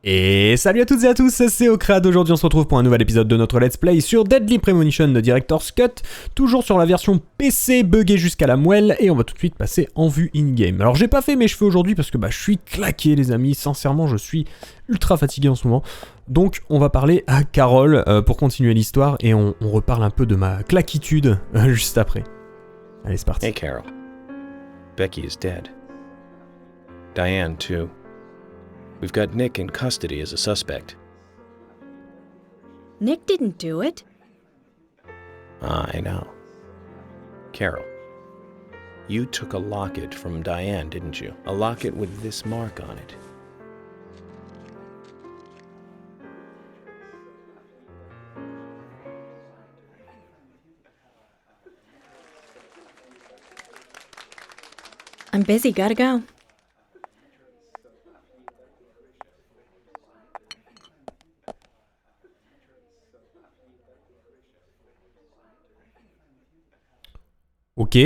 Et salut à toutes et à tous, c'est Okrad. Aujourd'hui on se retrouve pour un nouvel épisode de notre let's play sur Deadly Premonition de Director's Cut, toujours sur la version PC buggée jusqu'à la moelle, et on va tout de suite passer en vue in-game. Alors j'ai pas fait mes cheveux aujourd'hui parce que je suis claqué les amis, sincèrement je suis ultra fatigué en ce moment. Donc on va parler à Carole pour continuer l'histoire et on reparle un peu de ma claquitude juste après. Allez c'est parti. Hey Carol, Becky is dead. Diane too. We've got Nick in custody as a suspect. Nick didn't do it. I know. Carol, you took a locket from Diane, didn't you? A locket with this mark on it. I'm busy, gotta go. Ok.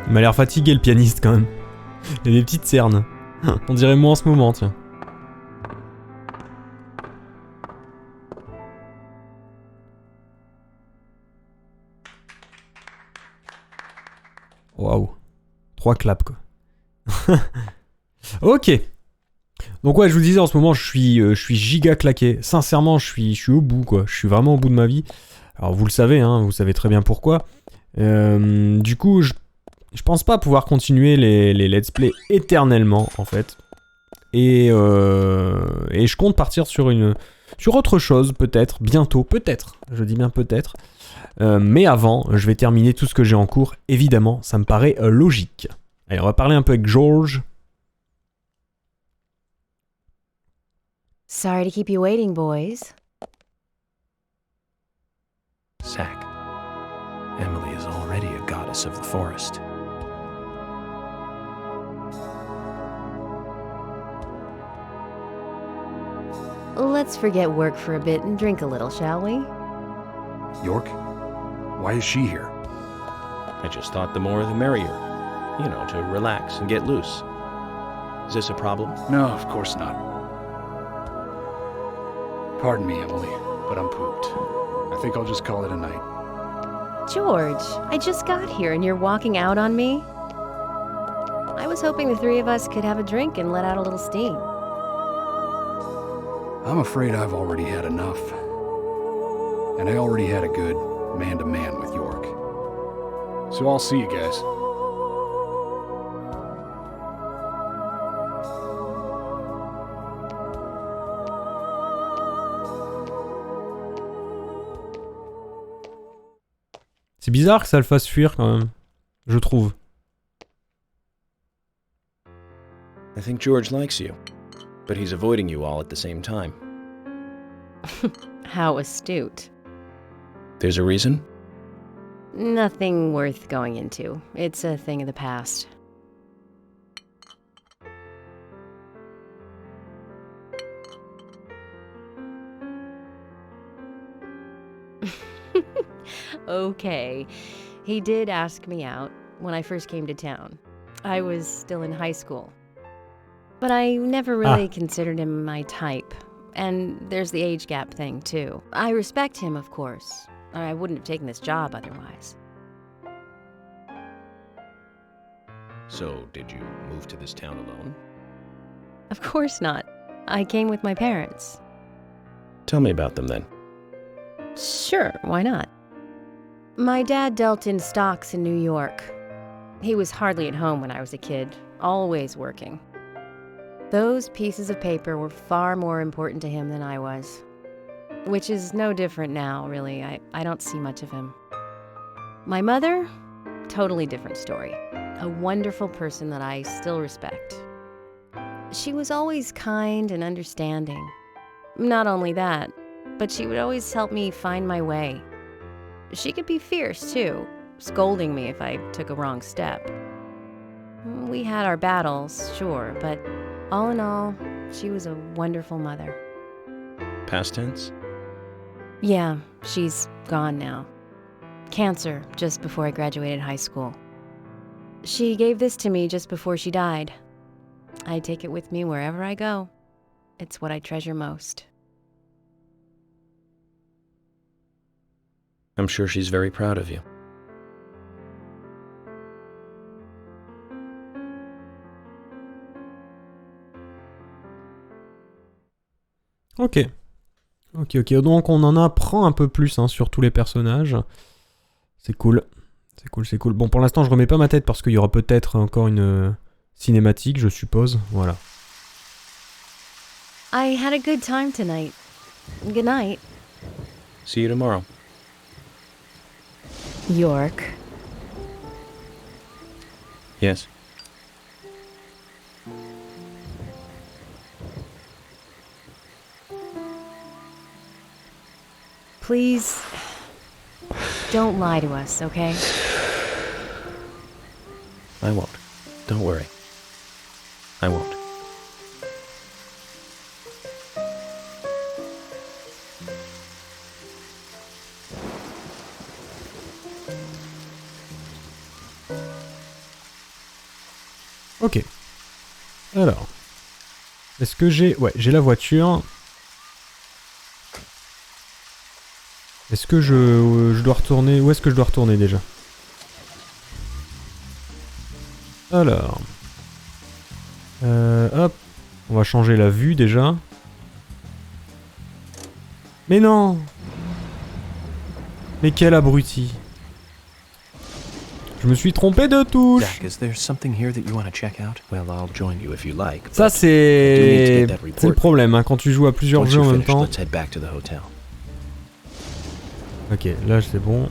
Il m'a l'air fatigué le pianiste quand même. Il y a des petites cernes. On dirait moi en ce moment, tiens. Waouh. 3 claps quoi. Ok. Donc ouais, je vous disais en ce moment, je suis giga claqué. Sincèrement, je suis au bout quoi. Je suis vraiment au bout de ma vie. Alors vous le savez, hein, vous savez très bien pourquoi. Du coup, je pense pas pouvoir continuer les let's play éternellement en fait. Et je compte partir sur autre chose peut-être, bientôt, peut-être, je dis bien peut-être. Mais avant, je vais terminer tout ce que j'ai en cours, évidemment, ça me paraît logique. Allez, on va parler un peu avec George. Sorry to keep you waiting, boys. Zach, Emily is already a goddess of the forest. Let's forget work for a bit and drink a little, shall we? York? Why is she here? I just thought the more the merrier. You know, to relax and get loose. Is this a problem? No, of course not. Pardon me, Emily, but I'm pooped. I think I'll just call it a night. George, I just got here and you're walking out on me? I was hoping the three of us could have a drink and let out a little steam. I'm afraid I've already had enough. And I already had a good man-to-man with York. So I'll see you guys. C'est bizarre que ça le fasse fuir quand même. Je trouve. I think George likes you, but he's avoiding you all at the same time. How astute. There's a reason? Nothing worth going into. It's a thing of the past. Okay. He did ask me out when I first came to town. I was still in high school. But I never really considered him my type. And there's the age gap thing, too. I respect him, of course. I wouldn't have taken this job otherwise. So, did you move to this town alone? Of course not. I came with my parents. Tell me about them then. Sure, why not? My dad dealt in stocks in New York. He was hardly at home when I was a kid, always working. Those pieces of paper were far more important to him than I was. Which is no different now, really. I don't see much of him. My mother? Totally different story. A wonderful person that I still respect. She was always kind and understanding. Not only that, but she would always help me find my way. She could be fierce, too, scolding me if I took a wrong step. We had our battles, sure, but all in all, she was a wonderful mother. Past tense? Yeah, she's gone now. Cancer, just before I graduated high school. She gave this to me just before she died. I take it with me wherever I go. It's what I treasure most. I'm sure she's very proud of you. Ok. Ok. Donc on en apprend un peu plus hein, sur tous les personnages. C'est cool. C'est cool. Bon, pour l'instant, je remets pas ma tête parce qu'il y aura peut-être encore une cinématique, je suppose. Voilà. I had a good time tonight. Good night. See you tomorrow. York. Yes. Please, don't lie to us, okay? I won't. Don't worry. I won't. Ok. Alors. Est-ce que j'ai... Ouais, j'ai la voiture. Est-ce que je dois retourner... Où est-ce que je dois retourner déjà? Alors... hop. On va changer la vue déjà. Mais non! Mais quel abruti! Je me suis trompé de touche! Jack, is there something here that you want to check out? Well, I'll join you if you like. Ça c'est le problème hein, quand tu joues à plusieurs jeux en même temps. Let's head back to the hotel. Ok, là c'est bon.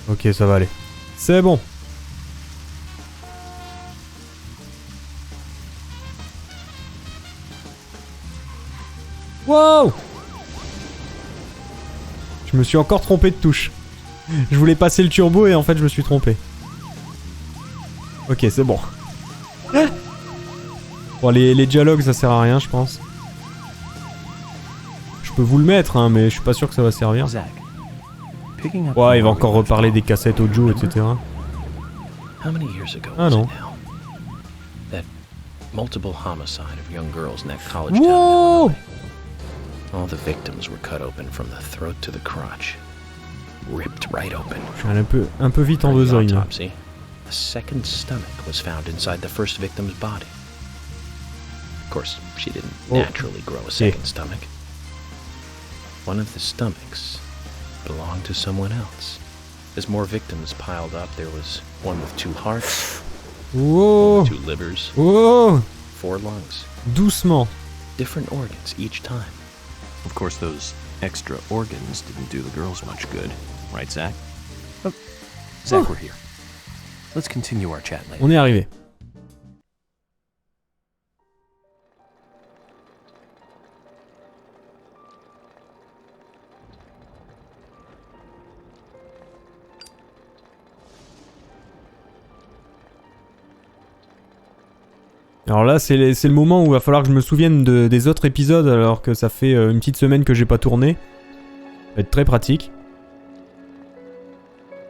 Ok, ça va aller. C'est bon. Wow! Je me suis encore trompé de touche. Je voulais passer le turbo et en fait je me suis trompé. Ok, c'est bon. Bon, les dialogues ça sert à rien je pense. Je peux vous le mettre hein, mais je suis pas sûr que ça va servir. Ouais, il va encore reparler des cassettes audio, etc. Ah non. Multiple homicide of young girls in that college town in Illinois. All the victims were cut open from the throat to the crotch. Ripped right open. Je suis un peu vite en besogne là. A second stomach was found inside the first victim's body. Of course, she didn't naturally grow a second stomach. One of the stomachs belonged to someone else. As more victims piled up, there was one with 2 hearts, one with 2 livers, 4 lungs. Doucement. different organs each time. Of course, those extra organs didn't do the girls much good. Right, Zach? Oh, Zach, we're here. Let's continue our chat later. On est arrivé. Alors là, c'est le moment où il va falloir que je me souvienne des autres épisodes alors que ça fait une petite semaine que j'ai pas tourné. Ça va être très pratique.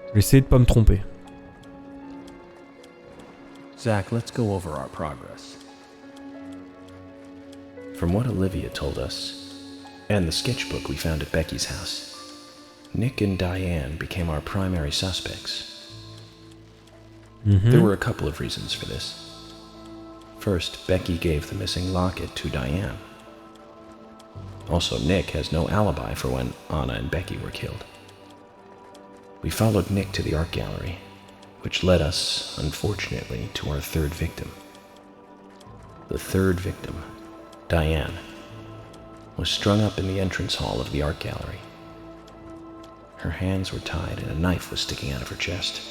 Je vais essayer de pas me tromper. Zach, let's go over our progress. From what Olivia told us, and the sketchbook we found at Becky's house, Nick and Diane became our primary suspects. There were a couple of reasons for this. First, Becky gave the missing locket to Diane. Also, Nick has no alibi for when Anna and Becky were killed. We followed Nick to the art gallery, which led us, unfortunately, to our third victim. The third victim, Diane, was strung up in the entrance hall of the art gallery. Her hands were tied and a knife was sticking out of her chest.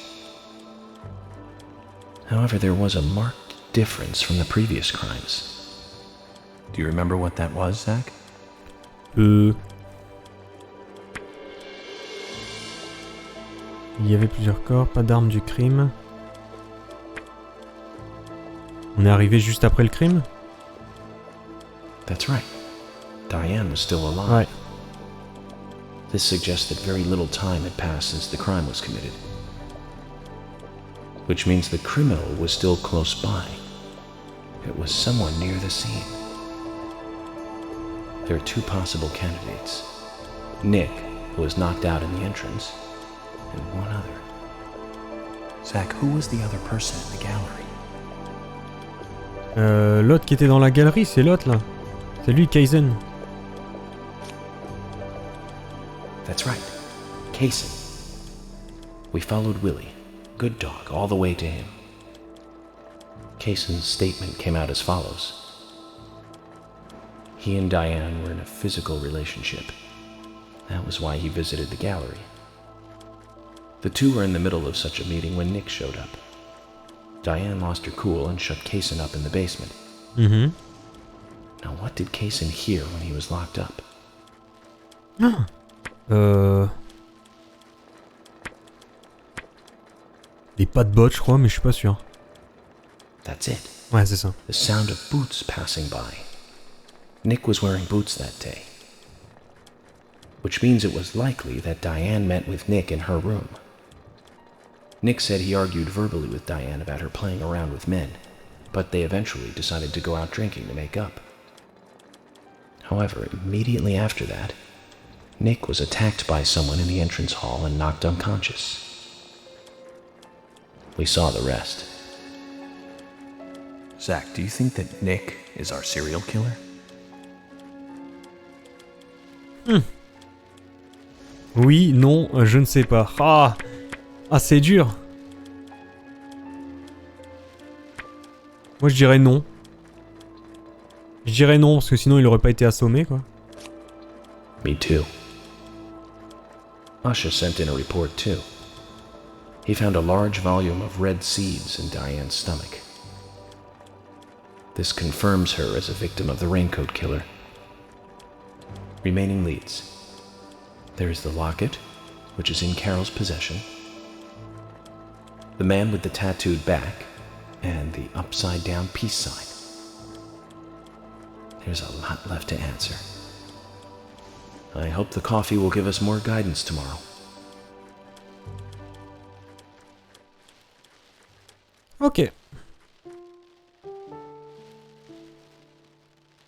However, there was a marked difference from the previous crimes. Do you remember what that was, Zach? Il y avait plusieurs corps, pas d'armes du crime. On est arrivé juste après le crime? That's right. Diane was still alive. Ouais. This suggests that very little time had passed since the crime was committed. Which means the criminal was still close by. It was someone near the scene. There are two possible candidates. Nick, who was knocked out in the entrance, and one other. Zach, who was the other person in the gallery? L'autre qui était dans la galerie, c'est l'autre là. C'est lui, Kaizen. That's right. Kaysen. We followed Willie, good dog, all the way to him. Kaysen's statement came out as follows. He and Diane were in a physical relationship. That was why he visited the gallery. The two were in the middle of such a meeting when Nick showed up. Diane lost her cool and shut Kaysen up in the basement. Now what did Kaysen hear when he was locked up? Des pas de bot, je crois, mais je suis pas sûr. That's it. Ouais, c'est ça. The sound of boots passing by. Nick was wearing boots that day. Which means it was likely that Diane met with Nick in her room. Nick said he argued verbally with Diane about her playing around with men, but they eventually decided to go out drinking to make up. However, immediately after that, Nick was attacked by someone in the entrance hall and knocked unconscious. We saw the rest. Zach, do you think that Nick is our serial killer? Oui, non, je ne sais pas. Ah, c'est dur. Moi, je dirais non. Je dirais non, parce que sinon, il aurait pas été assommé, quoi. Me too. Usha sent in a report too. He found a large volume of red seeds in Diane's stomach. This confirms her as a victim of the raincoat killer. Remaining leads. There is the locket, which is in Carol's possession, the man with the tattooed back, and the upside-down peace sign. There's a lot left to answer. I hope the coffee will give us more guidance tomorrow. Ok.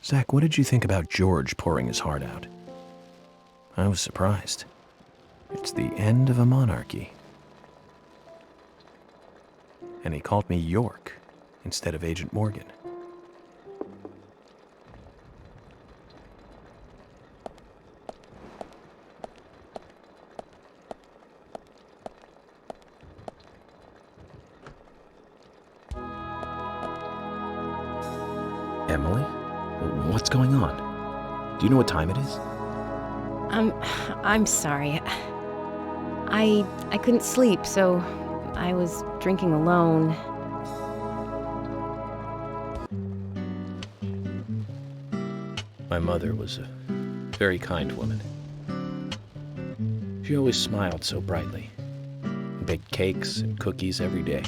Zach, what did you think about George pouring his heart out? I was surprised. It's the end of a monarchy. And he called me York instead of Agent Morgan. Emily? What's going on? Do you know what time it is? I'm sorry. I couldn't sleep, so I was drinking alone. My mother was a very kind woman. She always smiled so brightly, and baked cakes and cookies every day.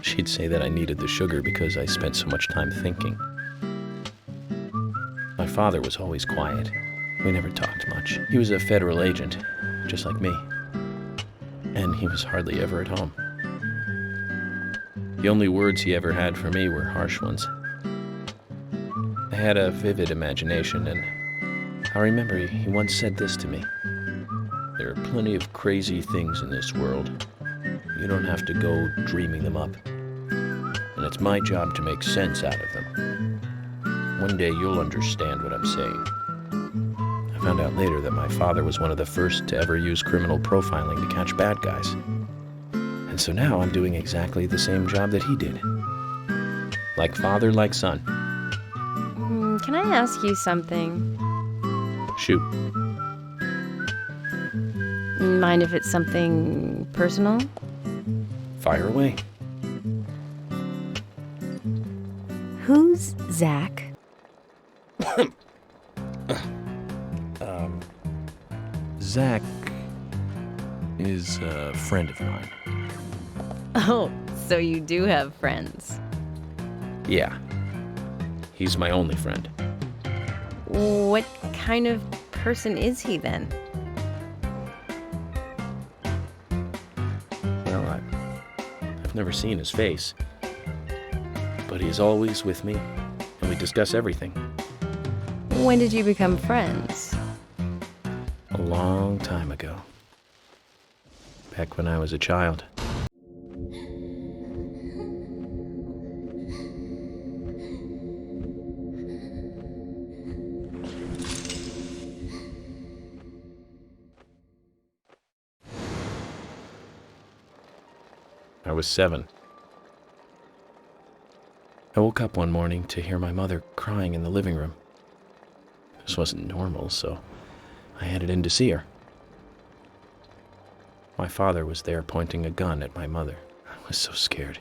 She'd say that I needed the sugar because I spent so much time thinking. My father was always quiet. We never talked much. He was a federal agent, just like me. And he was hardly ever at home. The only words he ever had for me were harsh ones. I had a vivid imagination, and I remember he once said this to me. There are plenty of crazy things in this world. You don't have to go dreaming them up. And it's my job to make sense out of them. One day you'll understand what I'm saying. I found out later that my father was one of the first to ever use criminal profiling to catch bad guys. And so now I'm doing exactly the same job that he did. Like father, like son. Can I ask you something? Shoot. Mind if it's something personal? Fire away. Who's Zach? Zach is a friend of mine. Oh, so you do have friends. Yeah. He's my only friend. What kind of person is he then? Well, I've never seen his face. But he's always with me, and we discuss everything. When did you become friends? A long time ago. Back when I was a child. I was 7. I woke up one morning to hear my mother crying in the living room. This wasn't normal, so I headed in to see her. My father was there pointing a gun at my mother. I was so scared.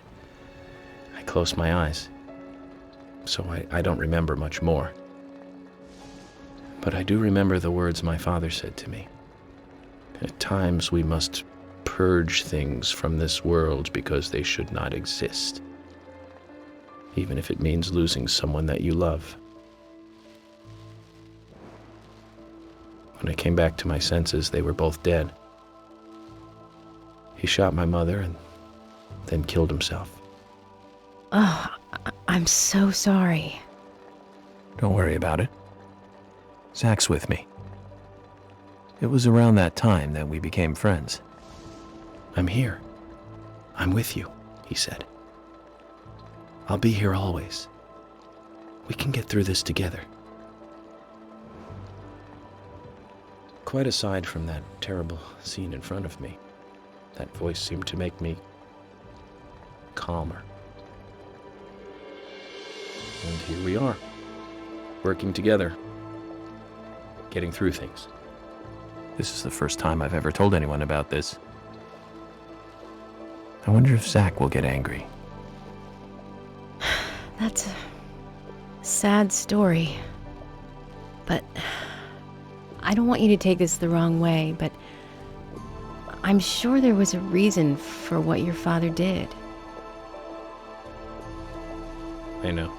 I closed my eyes, so I don't remember much more. But I do remember the words my father said to me. At times we must purge things from this world because they should not exist, even if it means losing someone that you love. When I came back to my senses, they were both dead. He shot my mother and then killed himself. Oh, I'm so sorry. Don't worry about it. Zach's with me. It was around that time that we became friends. I'm here. I'm with you, he said. I'll be here always. We can get through this together. Quite aside from that terrible scene in front of me, that voice seemed to make me calmer. And here we are, working together, getting through things. This is the first time I've ever told anyone about this. I wonder if Zach will get angry. That's a sad story. But I don't want you to take this the wrong way, but I'm sure there was a reason for what your father did. I know.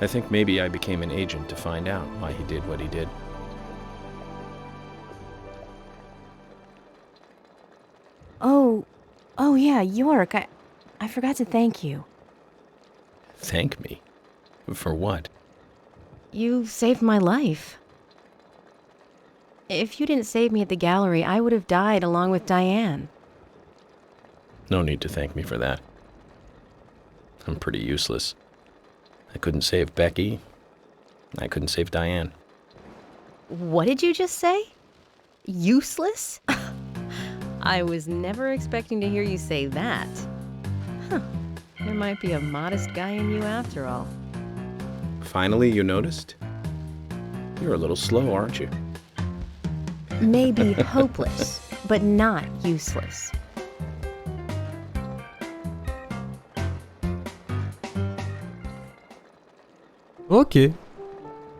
I think maybe I became an agent to find out why he did what he did. Oh yeah, York, I forgot to thank you. Thank me? For what? You saved my life. If you didn't save me at the gallery, I would have died along with Diane. No need to thank me for that. I'm pretty useless. I couldn't save Becky. I couldn't save Diane. What did you just say? Useless? I was never expecting to hear you say that. Huh. There might be a modest guy in you after all. Finally, you noticed? You're a little slow, aren't you? Maybe hopeless, but not useless. Ok.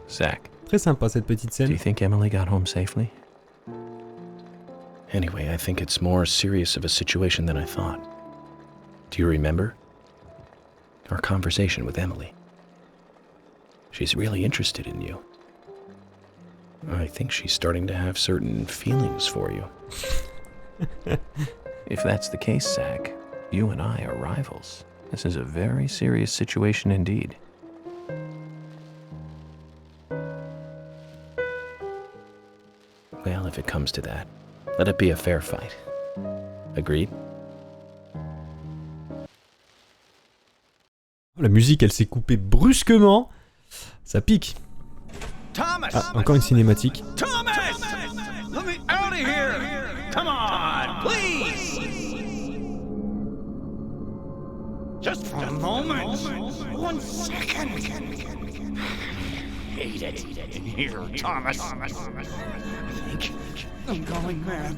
Zach, Très sympa cette petite do scène. you think Emily got home safely? Anyway, I think it's more serious of a situation than I thought. Do you remember? Our conversation with Emily. She's really interested in you. I think she's starting to have certain feelings for you. If that's the case, Zach, you and I are rivals. This is a very serious situation indeed. Well, if it comes to that, let it be a fair fight. Agreed? La musique, elle s'est coupée brusquement. Ça pique. Ah, encore une cinématique. Thomas! Let me out of here! Come on, please! Just for a moment. 1 second. Hate it in here, Thomas. I think I'm going mad.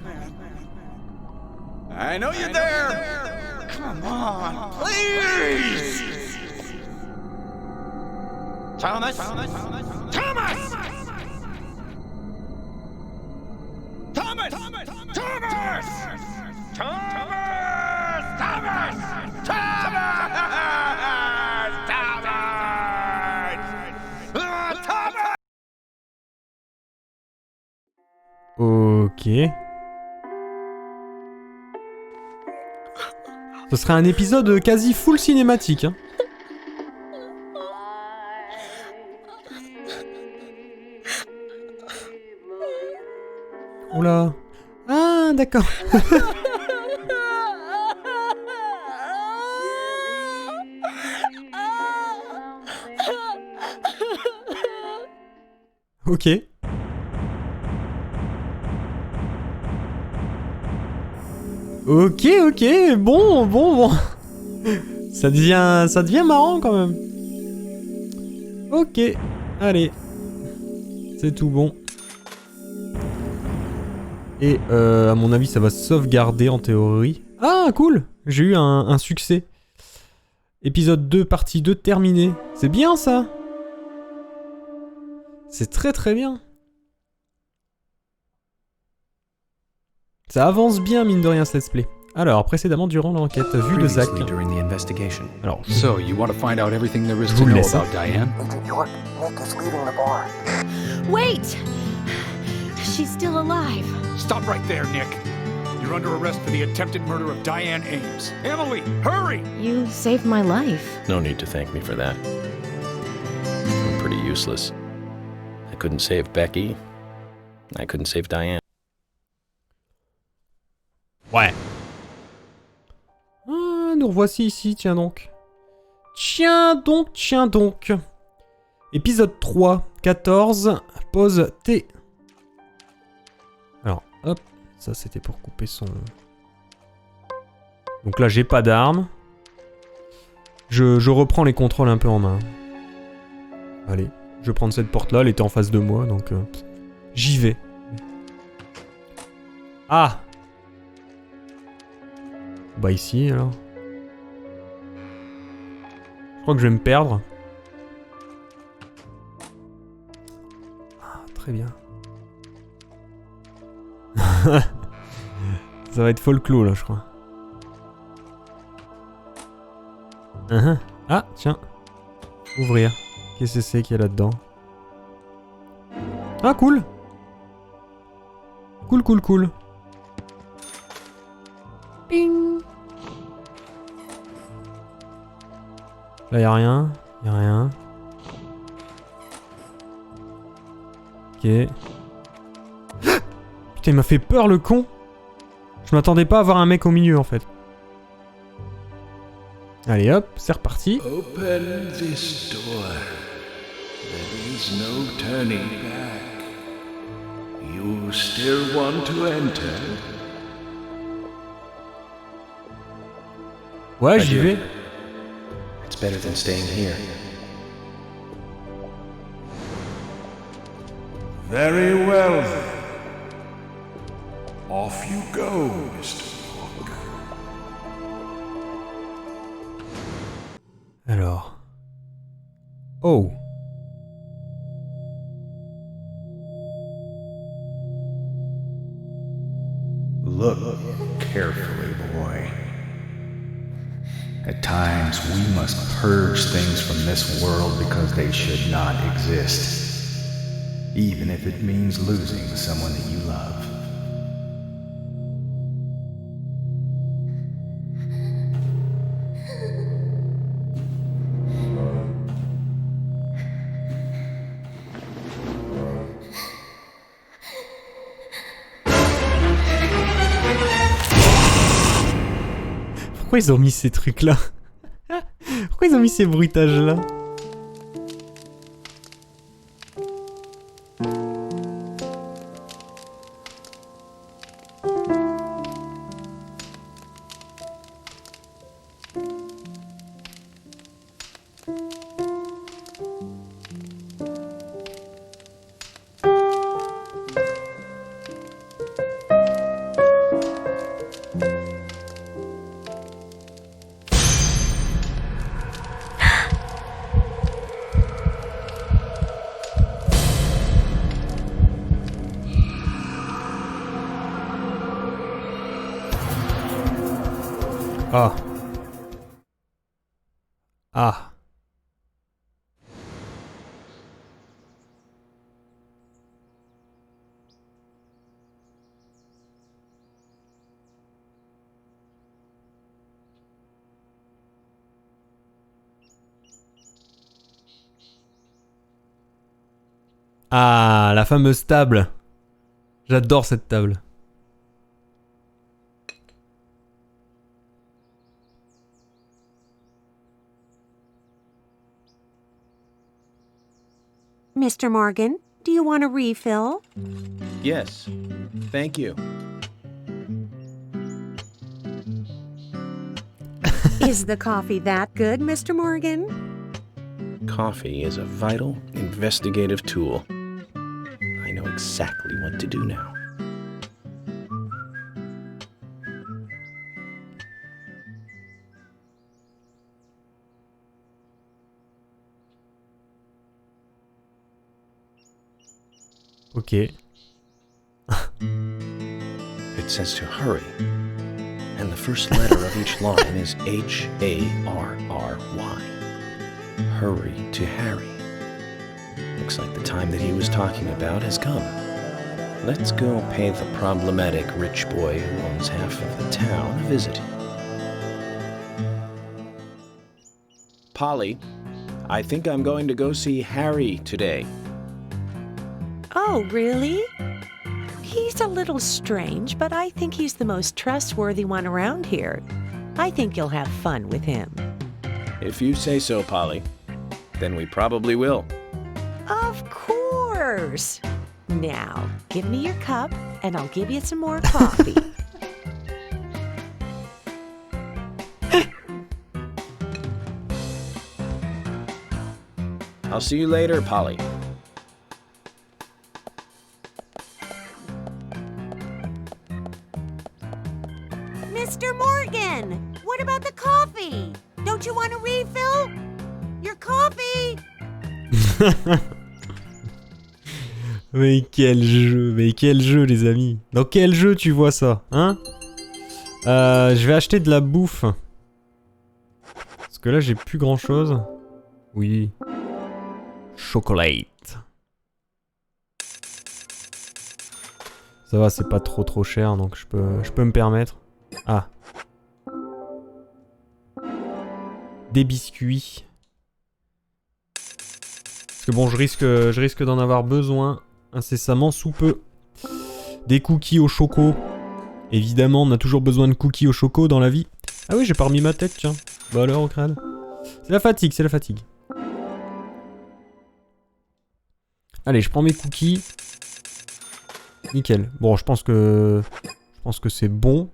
I know you're there. Come on, please! Thomas! Thomas! Thomas! Thomas! Thomas! Thomas! Thomas! Ok. Ce serait un épisode quasi full cinématique. Hein. Oula. Ah, d'accord. Ok. Ok, bon. Ça devient marrant quand même. Ok, allez. C'est tout bon. Et à mon avis, ça va sauvegarder en théorie. Ah, cool! J'ai eu un succès. Épisode 2, partie 2 terminée. C'est bien ça! C'est très bien. Ça avance bien, mine de rien, ce let's play. Alors, précédemment, durant l'enquête, vue de Zach. During the investigation. Alors, So, you want to find out everything there is Je to vous le know laisse. about Diane? Agent York, Nick is leaving the bar. Wait! She's still alive. Stop right there, Nick. You're under arrest for the attempted murder of Diane Ames. Emily, hurry! You saved my life. No need to thank me for that. I'm pretty useless. I couldn't save Becky. I couldn't save Diane. ouais. Ah, nous revoici ici, tiens donc. Tiens donc. Épisode 3, 14, pause T. Alors, hop, ça c'était pour couper son... Donc là, j'ai pas d'arme. Je reprends les contrôles un peu en main. Allez, je vais prendre cette porte-là, elle était en face de moi, donc... j'y vais. Ah! Bah ici, alors. Je crois que je vais me perdre. Ah, très bien. Ça va être folklore là, je crois. Ah, tiens. Ouvrir. Qu'est-ce que c'est qu'il y a là-dedans? Ah, cool. Cool. Ping. Là, y'a rien. Ok. Putain, il m'a fait peur, le con. Je m'attendais pas à voir un mec au milieu, en fait. Allez, hop, c'est reparti. Open this door. There is no turning back. You still want to enter? Ouais, I j'y do. vais. It's better than staying here. Very well then. Off you go, Mr. Hawk. Alors. Oh. Look carefully, boy. At times, we must purge things from this world because they should not exist, even if it means losing someone that you love. Pourquoi ils ont mis ces trucs là? Pourquoi ils ont mis ces bruitages là? Ah. Ah. Ah, la fameuse table. J'adore cette table. Mr. Morgan, do you want a refill? Yes, thank you. Is the coffee that good, Mr. Morgan? Coffee is a vital, investigative tool. I know exactly what to do now. Ok. It says to hurry, and the first letter of each line is H-A-R-R-Y. Hurry to Harry. Looks like the time that he was talking about has come. Let's go pay the problematic rich boy who owns half of the town a visit. Polly, I think I'm going to go see Harry today. Oh, really? He's a little strange, but I think he's the most trustworthy one around here. I think you'll have fun with him. If you say so, Polly, then we probably will. Of course! Now, give me your cup, and I'll give you some more coffee. I'll see you later, Polly. Mr. Morgan, what about the coffee? Don't you want a refill? Your coffee! Mais quel jeu les amis. Dans quel jeu tu vois ça, hein? Je vais acheter de la bouffe. Parce que là j'ai plus grand chose. Oui. Chocolate. Ça va, c'est pas trop cher donc je peux me permettre. Ah. Des biscuits. Parce que bon, je risque d'en avoir besoin incessamment sous peu. Des cookies au choco. Évidemment, on a toujours besoin de cookies au choco dans la vie. Ah oui, j'ai pas remis ma tête, tiens. Bah alors, Okrad. C'est la fatigue, c'est la fatigue. Allez, je prends mes cookies. Nickel. Bon, je pense que c'est bon.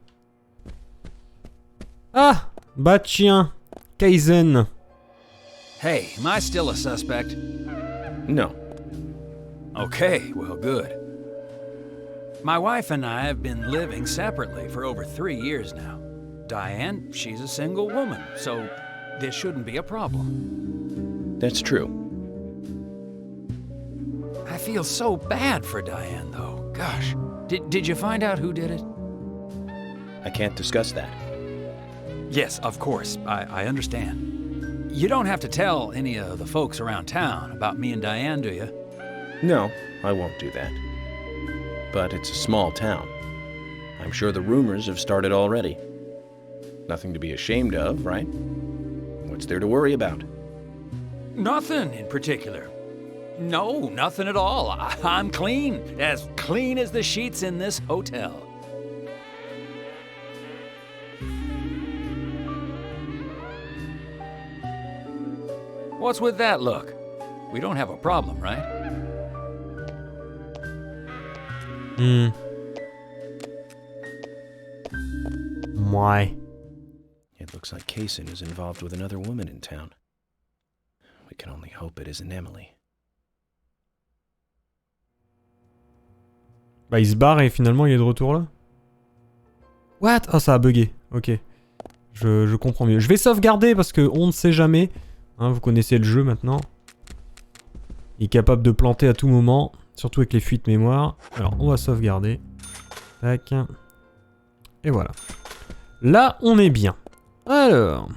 Ah, bah tiens, Kaizen. Hey, am I still a suspect? No. Okay, well, good. My wife and I have been living separately for over 3 years now. Diane, she's a single woman, so this shouldn't be a problem. That's true. I feel so bad for Diane, though. Gosh, did you find out who did it? I can't discuss that. Yes, of course, I understand. You don't have to tell any of the folks around town about me and Diane, do you? No, I won't do that. But it's a small town. I'm sure the rumors have started already. Nothing to be ashamed of, right? What's there to worry about? Nothing in particular. No, nothing at all. I'm clean as the sheets in this hotel. What's with that look? We don't have a problem, right? Why? It looks like Kaysen is involved with another woman in town. We can only hope it isn't Emily. Bah il se barre et finalement il est de retour là. What? Oh ça a bugué. Ok. Je comprends mieux. Je vais sauvegarder parce que on ne sait jamais. Hein, vous connaissez le jeu maintenant. Il est capable de planter à tout moment. Surtout avec les fuites mémoire. Alors on va sauvegarder. Tac. Et voilà. Là on est bien. Alors.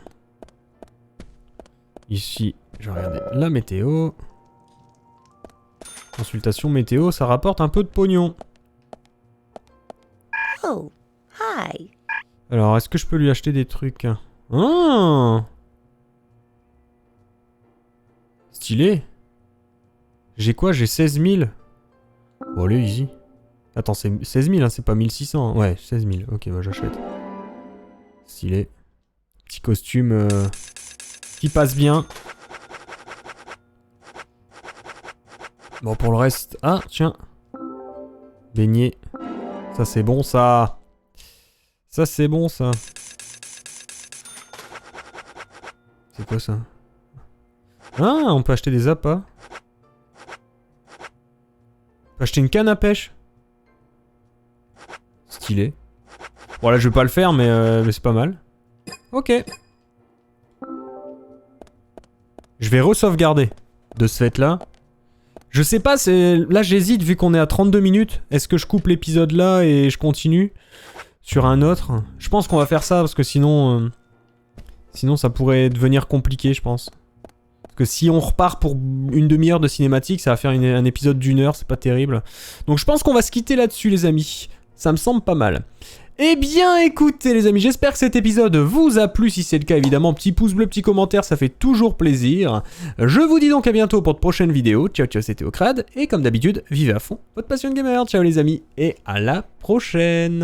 Ici, je vais regarder la météo. Consultation météo, ça rapporte un peu de pognon. Oh, hi. Alors, est-ce que je peux lui acheter des trucs? Ah! Stylé. J'ai quoi? J'ai 16 000. Bon, allez, easy. Attends, c'est 16 000, hein, c'est pas 1600. Ouais, 16 000. Ok, bah j'achète. Stylé. Petit costume qui passe bien. Bon, pour le reste... Ah, tiens. Beignet. Ça, c'est bon, ça. Ça, c'est bon, ça. C'est quoi, ça? Ah, on peut acheter des appâts. On peut acheter une canne à pêche. Stylé. Bon, là, je vais pas le faire, mais c'est pas mal. Ok. Je vais re-sauvegarder de ce fait-là. Je sais pas, là j'hésite vu qu'on est à 32 minutes. Est-ce que je coupe l'épisode là et je continue sur un autre? Je pense qu'on va faire ça parce que sinon... sinon ça pourrait devenir compliqué, je pense. Parce que si on repart pour une demi-heure de cinématique, ça va faire un épisode d'1 heure, c'est pas terrible. Donc je pense qu'on va se quitter là-dessus les amis. Ça me semble pas mal. Eh bien écoutez les amis, j'espère que cet épisode vous a plu. Si c'est le cas évidemment, petit pouce bleu, petit commentaire, ça fait toujours plaisir. Je vous dis donc à bientôt pour de prochaines vidéos. Ciao ciao, c'était Okrad. Et comme d'habitude, vivez à fond votre passion de gamer. Ciao les amis et à la prochaine.